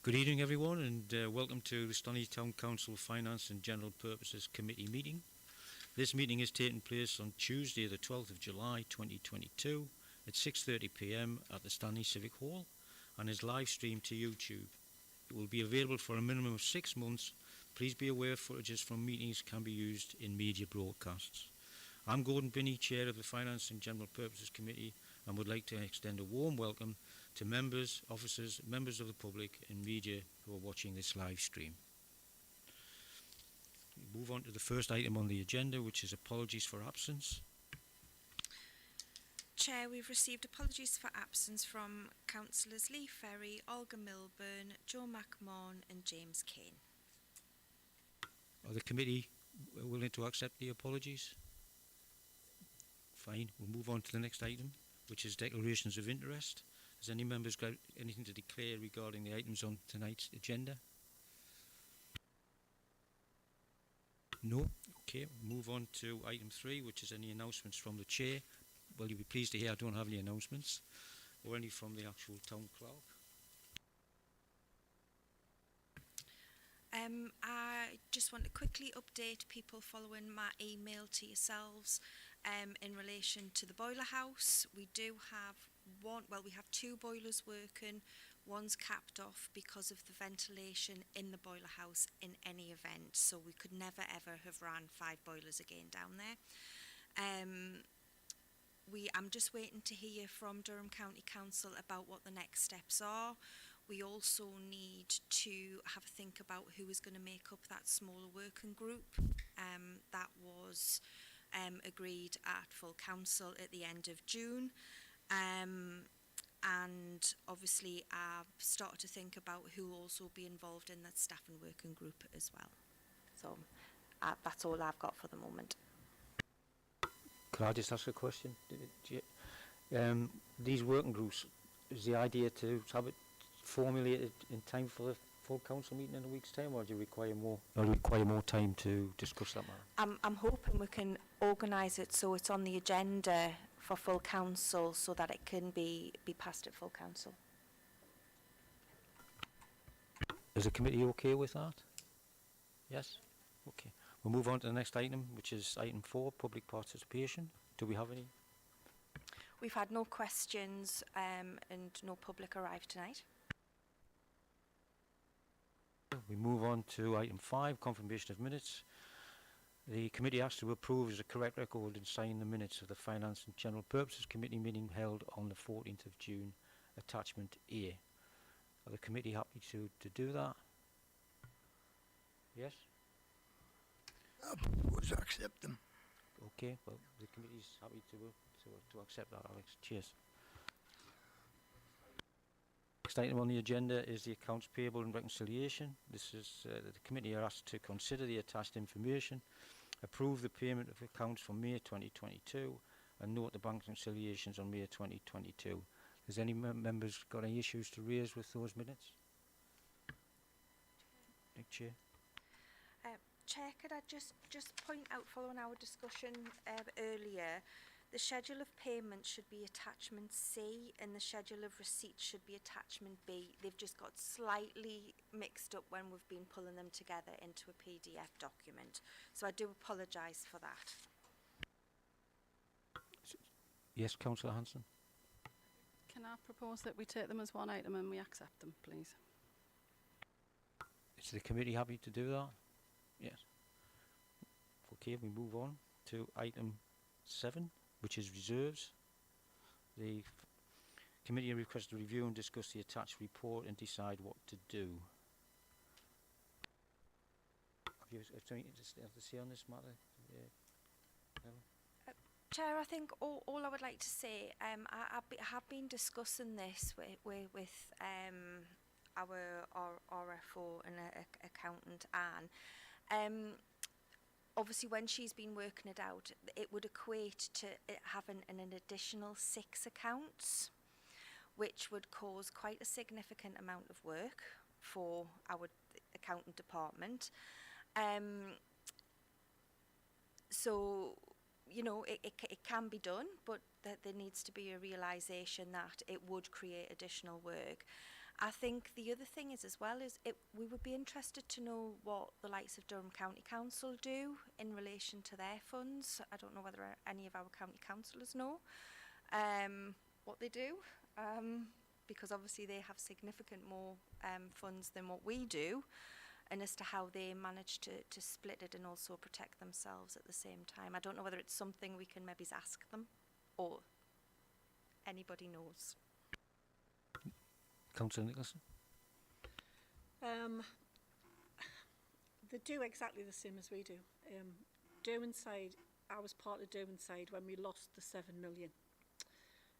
Good evening, everyone, and welcome to the Stonney Town Council Finance and General Purposes Committee meeting. This meeting is taking place on Tuesday, the 12th of July 2022 at 6:30 p.m. at the Stonney Civic Hall and is live streamed to YouTube. It will be available for a minimum of 6 months. Please be aware footages from meetings can be used in media broadcasts. I'm Gordon Binney, Chair of the Finance and General Purposes Committee, and would like to extend a warm welcome to members, officers, members of the public and media who are watching this live stream. We move on to the first item on the agenda, which is apologies for absence. Chair, we've received apologies for absence from Councillors Lee Ferry, Olga Milburn, Joe McMahon and James Kane. Are the committee willing to accept the apologies? Fine, we'll move on to the next item, which is declarations of interest. Has any members got anything to declare regarding the items on tonight's agenda? No? Okay, we'll move on to item 3, which is any announcements from the Chair. Well, you'll be pleased to hear I don't have any announcements, or any from the actual Town Clerk. I just want to quickly update people following my email to yourselves in relation to the boiler house. We do have we have 2 boilers working. One's capped off because of the ventilation in the boiler house in any event, so we could never ever have ran 5 boilers again down there. I'm just waiting to hear from Durham County Council about what the next steps are. We also need to have a think about who is going to make up that smaller working group. That was agreed at full council at the end of June. And obviously I've started to think about who will also be involved in that staff and working group as well. So that's all I've got for the moment. Could I just ask a question? These working groups, is the idea to have it formulated in time for the full council meeting in a week's time, or do you require more time to discuss that matter? I'm hoping we can organise it so it's on the agenda for full council so that it can be passed at full council. Is the committee okay with that? Yes? Okay. We'll move on to the next item, which is item 4, public participation. Do we have any? We've had no questions and no public arrived tonight. We move on to item 5, confirmation of minutes. The committee asks to approve as a correct record and sign the minutes of the Finance and General Purposes Committee meeting held on the 14th of June, attachment A. Are the committee happy to do that? Yes? I propose to accept them. Okay, well, the committee is happy to accept that, Alex. Cheers. Next item on the agenda is the accounts payable and reconciliation. This is the committee are asked to consider the attached information, approve the payment of accounts for May 2022, and note the bank reconciliations on May 2022. Has any members got any issues to raise with those minutes? Chair. Chair, could I just point out, following our discussion earlier, the schedule of payments should be attachment C and the schedule of receipts should be attachment B. They've just got slightly mixed up when we've been pulling them together into a PDF document. So I do apologise for that. Yes, Councillor Hanson. Can I propose that we take them as one item and we accept them, please? Is the committee happy to do that? Yes. Okay, we move on to item 7, which is reserves. The committee requests to review and discuss the attached report and decide what to do. Have you anything to say on this matter? Chair, I think all I would like to say, I have been discussing this with our RFO and accountant Anne. Obviously when she's been working it out, it would equate to it having an additional 6 accounts, which would cause quite a significant amount of work for our accountant department. So, you know, it can be done, but that there needs to be a realisation that it would create additional work. I think the other thing is as well is we would be interested to know what the likes of Durham County Council do in relation to their funds. I don't know whether any of our county councillors know what they do, because obviously they have significant more funds than what we do, and as to how they manage to split it and also protect themselves at the same time. I don't know whether it's something we can maybe ask them, or anybody knows. Councillor Nicholson? They do exactly the same as we do. Derwentide, I was part of Derwentide when we lost the 7 million.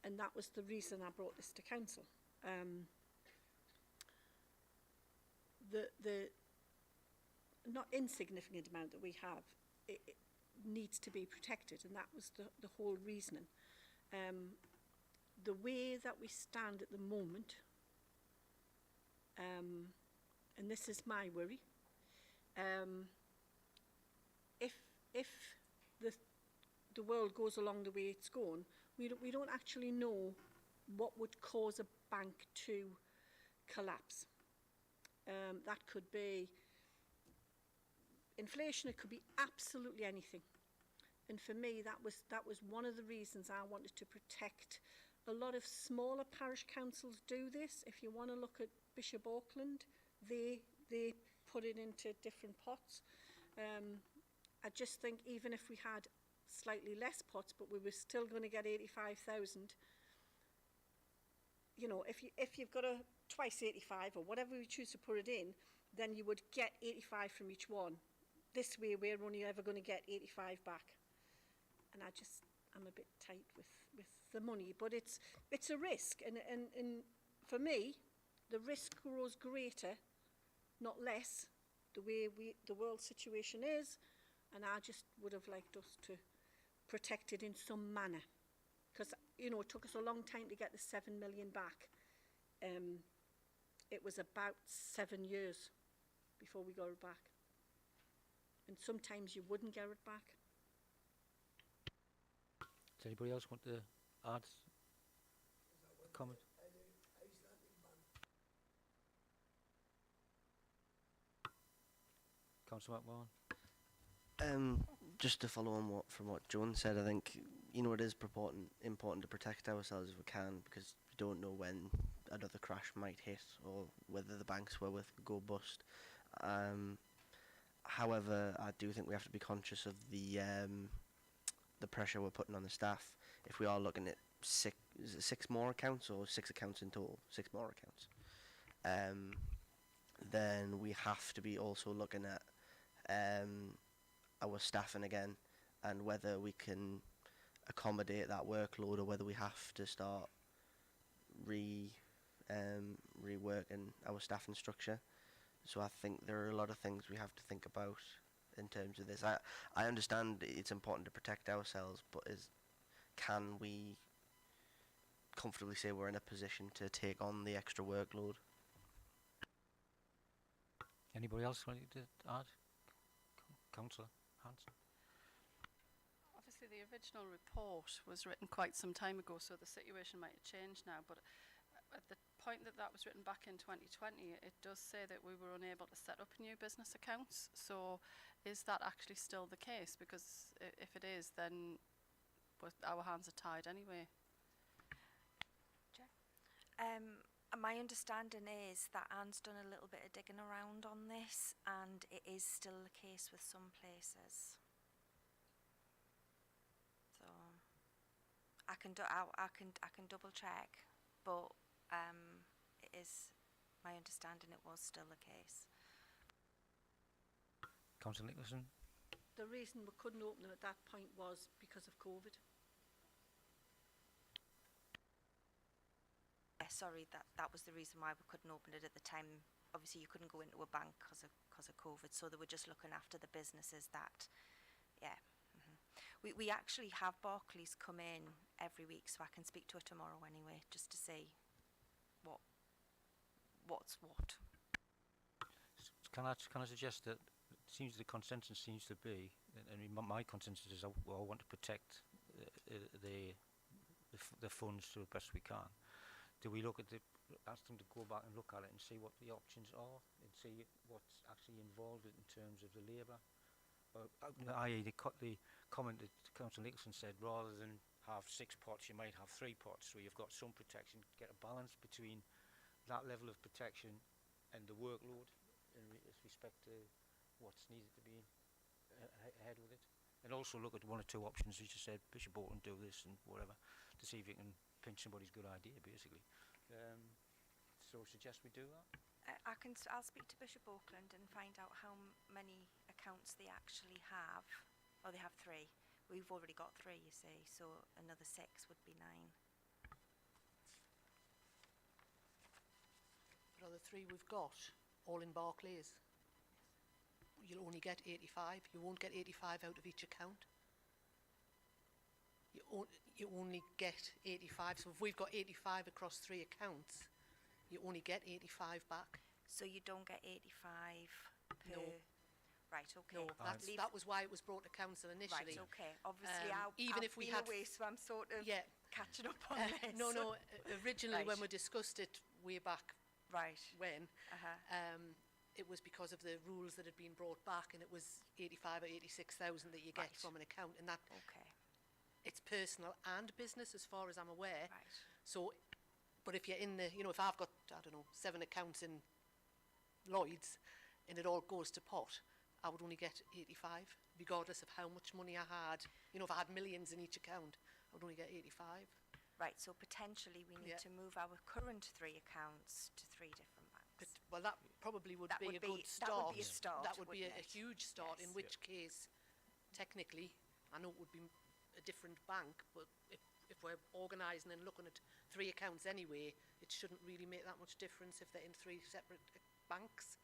And that was the reason I brought this to council. The not insignificant amount that we have, it needs to be protected, and that was the whole reasoning. The way that we stand at the moment, and this is my worry, if the world goes along the way it's going, we don't actually know what would cause a bank to collapse. That could be inflation, it could be absolutely anything. And for me, that was one of the reasons I wanted to protect. A lot of smaller parish councils do this. If you want to look at Bishop Auckland, they put it into different pots. I just think even if we had slightly less pots, but we were still going to get 85,000. You know, if you've got a twice 85 or whatever we choose to put it in, then you would get 85 from each one. This way, we're only ever going to get 85 back. And I'm a bit tight with the money, but it's a risk, and for me, the risk grows greater, not less, the way the world situation is, and I just would have liked us to protect it in some manner, because it took us a long time to get the 7 million back. It was about 7 years before we got it back, and sometimes you wouldn't get it back. Does anybody else want to add a comment? Councillor McMahon? Just to follow on from what Joan said, I think it is important to protect ourselves if we can, because you don't know when another crash might hit or whether the banks we're with could go bust. However, I do think we have to be conscious of the pressure we're putting on the staff. If we are looking at six more accounts, or 6 accounts in total, 6 more accounts, then we have to be also looking at our staffing again, and whether we can accommodate that workload, or whether we have to start reworking our staffing structure. So I think there are a lot of things we have to think about in terms of this. I understand it's important to protect ourselves, but can we comfortably say we're in a position to take on the extra workload? Anybody else want to add? Councillor Hanson? Obviously, the original report was written quite some time ago, so the situation might have changed now, but at the point that was written back in 2020, it does say that we were unable to set up new business accounts. So is that actually still the case? Because if it is, then our hands are tied anyway. My understanding is that Anne's done a little bit of digging around on this, and it is still the case with some places. So I can double check, but it is my understanding it was still the case. Councillor Nicholson? The reason we couldn't open them at that point was because of COVID. Sorry, that was the reason why we couldn't open it at the time. Obviously, you couldn't go into a bank because of COVID, so they were just looking after the businesses that, yeah. We actually have Barclays come in every week, so I can speak to her tomorrow anyway, just to see what's what. Can I suggest that the consensus seems to be, and my consensus is I want to protect the funds to the best we can. Do we look at ask them to go back and look at it and see what the options are and see what's actually involved in terms of the labour. I.e. the comment that Councillor Nicholson said, rather than have 6 pots, you might have 3 pots, so you've got some protection, get a balance between that level of protection and the workload in respect to what's needed to be ahead with it. And also look at 1 or 2 options, as you said, Bishop Auckland do this and whatever, to see if you can pinch somebody's good idea, basically. So suggest we do that. I'll speak to Bishop Auckland and find out how many accounts they actually have. Well, they have 3. We've already got 3, you see, so another 6 would be 9. But are the 3 we've got all in Barclays? You'll only get 85. You won't get 85 out of each account. You only get 85. So if we've got 85 across 3 accounts, you only get 85 back. So you don't get 85 per... No. Right, okay. No, that was why it was brought to council initially. Right, okay. Obviously, even I've if we been had away, so I'm sort of Yeah. catching up on this. No, originally when Right. we discussed it way back Right. when, Uh-huh. it was because of the rules that had been brought back, and it was 85 or 86,000 that you get Right. from an account, and that Okay. it's personal and business as far as I'm aware. Right. So, but if you're in the, if I've got, 7 accounts in Lloyd's, and it all goes to pot, I would only get 85, regardless of how much money I had. If I had millions in each account, I would only get 85. Right, so potentially we need Yeah. to move our current 3 accounts to 3 different banks. But, well, that probably would That be would a be- good that start. would be a start, That would be wouldn't a it? huge start, in Yes. which case, technically, I know it would be a different bank, but if we're organising and looking at 3 accounts anyway, it shouldn't really make that much difference if they're in 3 separate banks.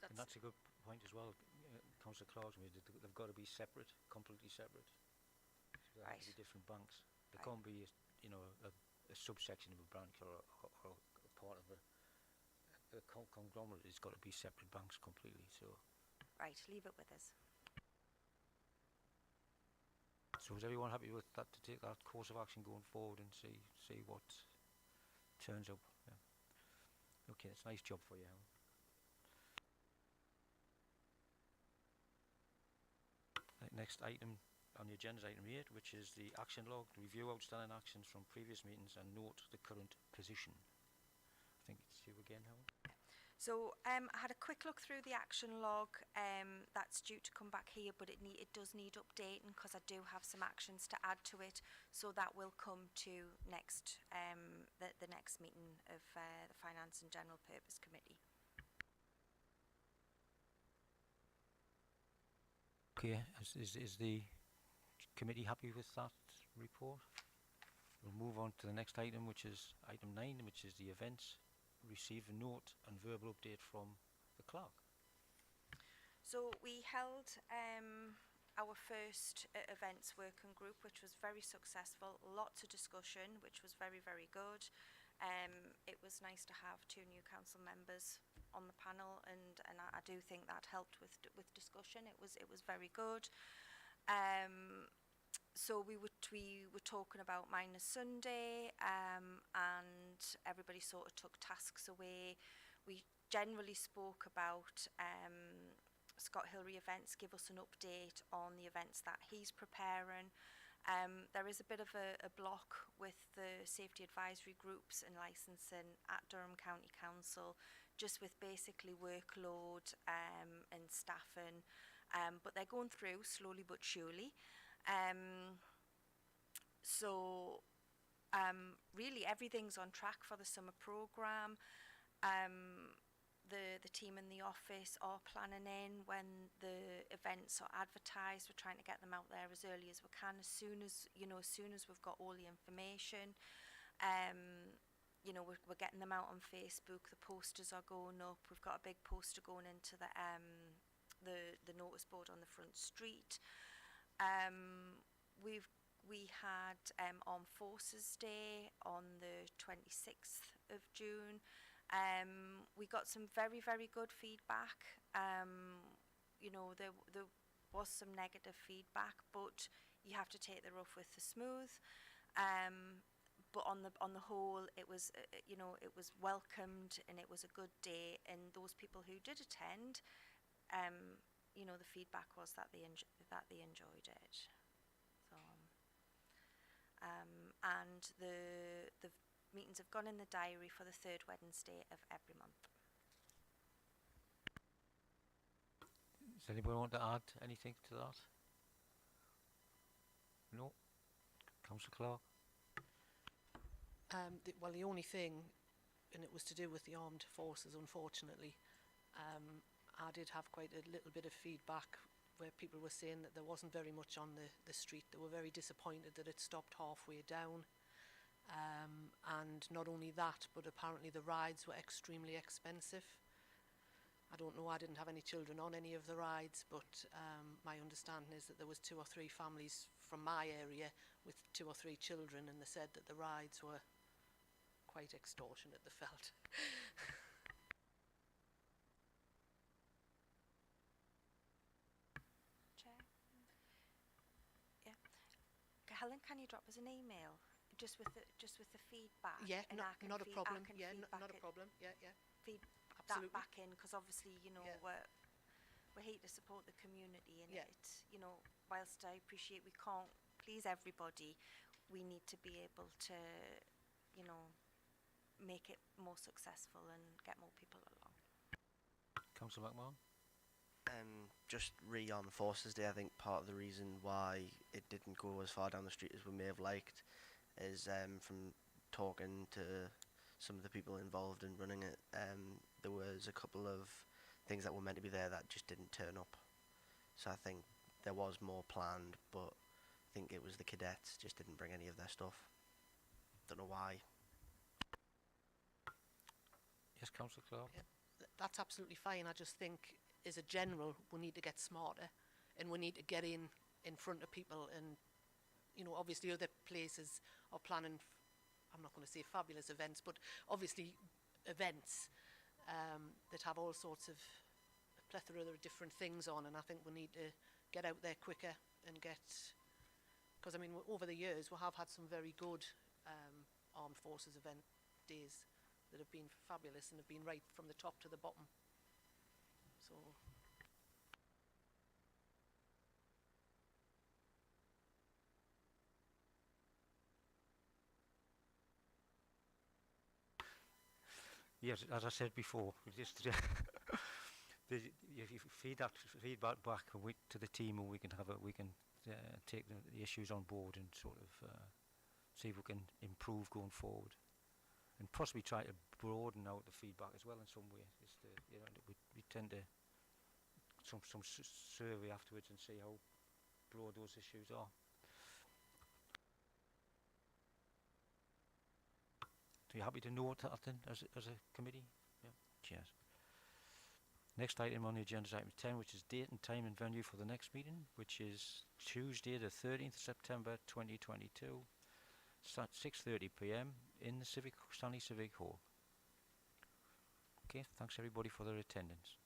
And that's a good point as well. Councillor Clark's made it. They've got to be separate, completely separate. So they have to Right. be different banks. They Right. can't be, a subsection of a branch or a part of a conglomerate. It's got to be separate banks completely. So Right, leave it with us. is everyone happy with that, to take that course of action going forward and see what turns up? Yeah. Okay, it's a nice job for you, Helen. Next item on the agenda is item 8, which is the action log, review outstanding actions from previous meetings and note the current position. I think it's you again, Helen. So I had a quick look through the action log. That's due to come back here, but it does need updating because I do have some actions to add to it. So that will come to next the next meeting of the Finance and General Purpose Committee. Okay, is the committee happy with that report? We'll move on to the next item, which is item 9, which is the events. Receive a note and verbal update from the clerk. So we held our first events working group, which was very successful. Lots of discussion, which was very, very good. It was nice to have 2 new council members on the panel, and I do think that helped with discussion. It was very good. So we were talking about Miners Sunday, and everybody sort of took tasks away. We generally spoke about Scott Hillary events, give us an update on the events that he's preparing. There is a bit of a block with the safety advisory groups and licensing at Durham County Council, just with basically workload and staffing, but they're going through slowly but surely. So really everything's on track for the summer programme. The team in the office are planning in when the events are advertised. We're trying to get them out there as early as we can, as soon as we've got all the information. We're getting them out on Facebook. The posters are going up. We've got a big poster going into the notice board on the front street. We had Armed Forces Day on the 26th of June. We got some very, very good feedback. There was some negative feedback, but you have to take the rough with the smooth. but on the whole, it was it was welcomed and it was a good day. And those people who did attend, the feedback was that they enjoyed it. So, and the meetings have gone in the diary for the third Wednesday of every month. Does anybody want to add anything to that? No? Councillor Clark? Well, the only thing, and it was to do with the armed forces, unfortunately, I did have quite a little bit of feedback where people were saying that there wasn't very much on the street. They were very disappointed that it stopped halfway down. And not only that, but apparently the rides were extremely expensive. I don't know, I didn't have any children on any of the rides, but my understanding is that there was 2 or 3 families from my area with 2 or 3 children, and they said that the rides were quite extortionate, they felt. Chair? Yeah. Helen, can you drop us an email just with the feedback? Yeah, and I can not a feed- I problem. can Yeah, feedback not a it- problem. Yeah, yeah. Feed Absolutely. that back in, because obviously Yeah. we're here to support the community, and Yeah. whilst I appreciate we can't please everybody, we need to be able to make it more successful and get more people along. Councillor McMahon? Just on Forces Day, I think part of the reason why it didn't go as far down the street as we may have liked is from talking to some of the people involved in running it, there was a couple of things that were meant to be there that just didn't turn up. So I think there was more planned, but I think it was the cadets just didn't bring any of their stuff. Don't know why. Yes, Councillor Clark? Yeah. That's absolutely fine. I just think, as a general, we need to get smarter, and we need to get in front of people. And obviously, other places are planning. I'm not going to say fabulous events, but obviously, events that have all sorts of a plethora of different things on. And I think we need to get out there quicker and get. Because I mean, over the years, we have had some very good armed forces event days that have been fabulous and have been right from the top to the bottom. So. Yes, as I said before, just if you feed that feedback back to the team, and we can take the issues on board and sort of see if we can improve going forward, and possibly try to broaden out the feedback as well in some way. We tend to some survey afterwards and see how broad those issues are. Are you happy to note that then as a committee? Yeah. Cheers. Next item on the agenda is item 10, which is date and time and venue for the next meeting, which is Tuesday the 13th September 2022, at 6:30 p.m. in the Stanley Civic Hall. Okay, thanks everybody for their attendance.